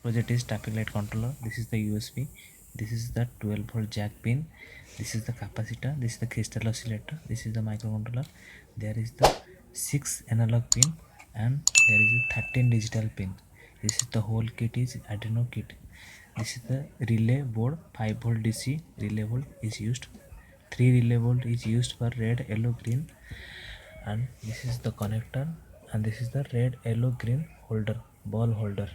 project is traffic light controller. This is the USB. This is the 12-volt jack pin. This is the capacitor. This is the crystal oscillator. This is the microcontroller. There is the 6 analog pin and there is a 13 digital pin. This is the whole kit is Arduino kit. This is the relay board. 5-volt DC relay board is used. 3 relay board is used for red, yellow, green, and this is the connector, and this is the red, yellow, green holder, ball holder.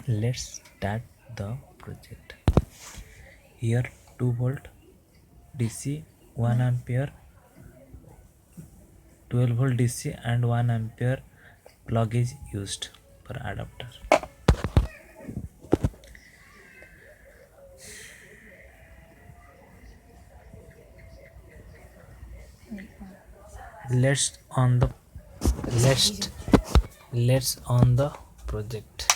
Let's start the project. Here 2-volt DC, 1 ampere, 12-volt DC and 1 ampere plug is used for adapter. Let's on the project.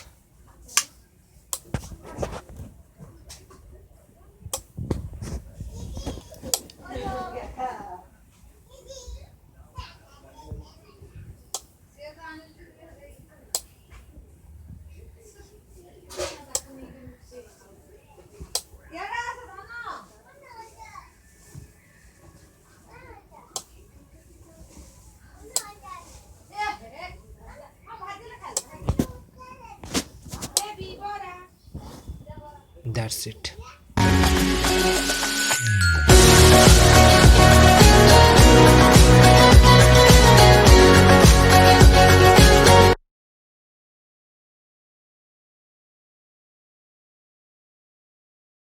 That's it.